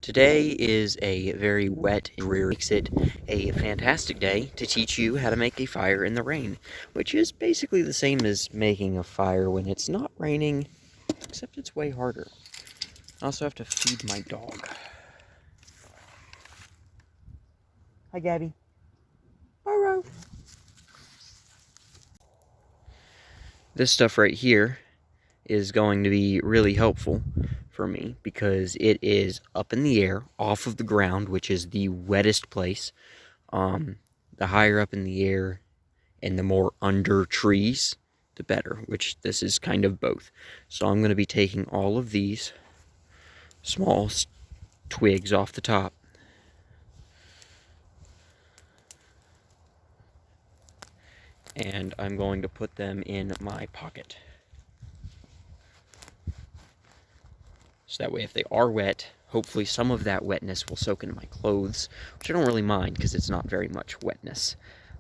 Today is a very wet and dreary, makes it a fantastic day to teach you how to make a fire in the rain, which is basically the same as making a fire when it's not raining, except it's way harder. I also have to feed my dog. Hi, Gabby. Burrow. This stuff right here is going to be really helpful for me because it is up in the air, off of the ground, which is the wettest place. The higher up in the air and the more under trees, the better, which this is kind of both. So I'm going to be taking all of these small twigs off the top and I'm going to put them in my pocket. So that way if they are wet, hopefully some of that wetness will soak into my clothes, which I don't really mind because it's not very much wetness.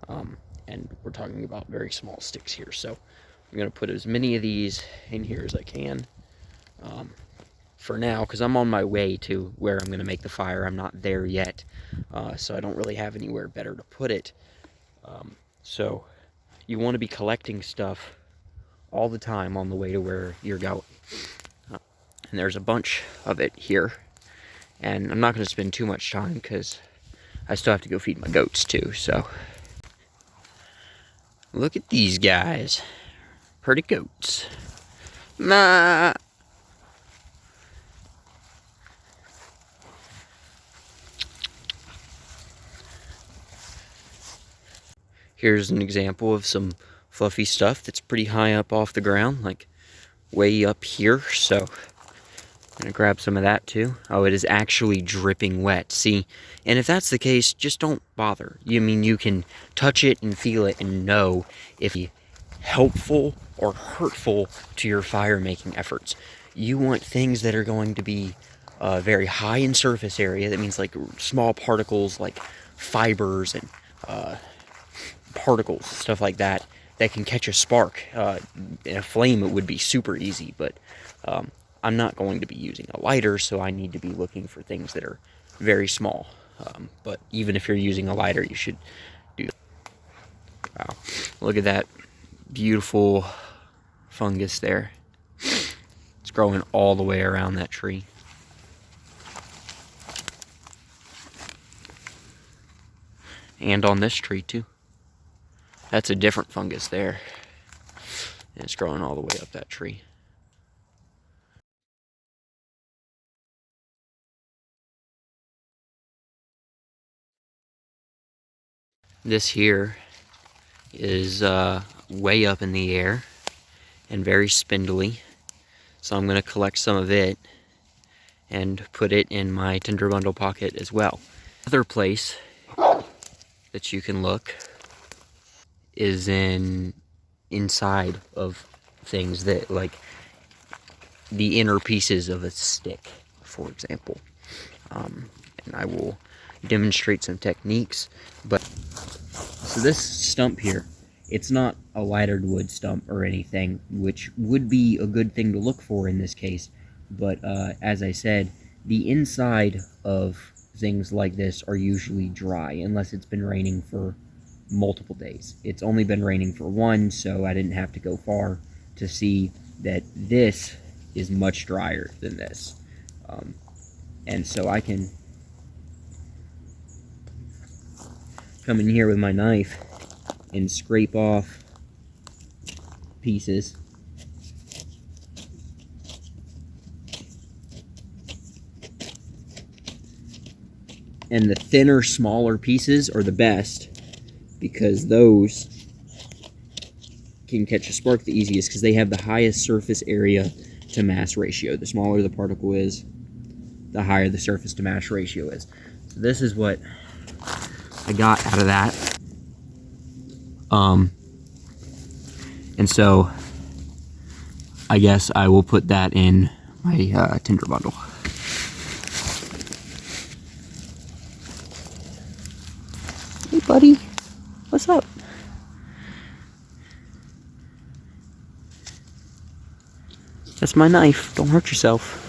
And we're talking about very small sticks here, so I'm going to put as many of these in here as I can for now, because I'm on my way to where I'm going to make the fire. I'm not there yet, so I don't really have anywhere better to put it. So you want to be collecting stuff all the time on the way to where you're going. And there's a bunch of it here, and I'm not going to spend too much time because I still have to go feed my goats too, so... Look at these guys. Pretty goats. Nah. Here's an example of some fluffy stuff that's pretty high up off the ground, like way up here, so I'm gonna grab some of that too. Oh, it is actually dripping wet. See, and if that's the case, just don't bother. You can touch it and feel it and know if it's helpful or hurtful to your fire making efforts. You want things that are going to be very high in surface area. That means like small particles, like fibers and particles, stuff like that, that can catch a spark. In a flame, it would be super easy, but I'm not going to be using a lighter, so I need to be looking for things that are very small. But even if you're using a lighter, you should do that. Wow, look at that beautiful fungus there. It's growing all the way around that tree. And on this tree too. That's a different fungus there. And it's growing all the way up that tree. This here is way up in the air and very spindly. So I'm going to collect some of it and put it in my tinder bundle pocket as well. Another place that you can look is inside of things, that like the inner pieces of a stick, for example. And I will demonstrate some techniques. But so this stump here, it's not a lighted wood stump or anything, which would be a good thing to look for in this case. But as I said, the inside of things like this are usually dry, unless it's been raining for multiple days. It's only been raining for one, so I didn't have to go far to see that this is much drier than this. And so I can come in here with my knife and scrape off pieces. And the thinner, smaller pieces are the best, because those can catch a spark the easiest because they have the highest surface area to mass ratio. The smaller the particle is, the higher the surface to mass ratio is. So this is what I got out of that. And so I guess I will put that in my tinder bundle. Hey buddy, what's up? That's my knife, don't hurt yourself.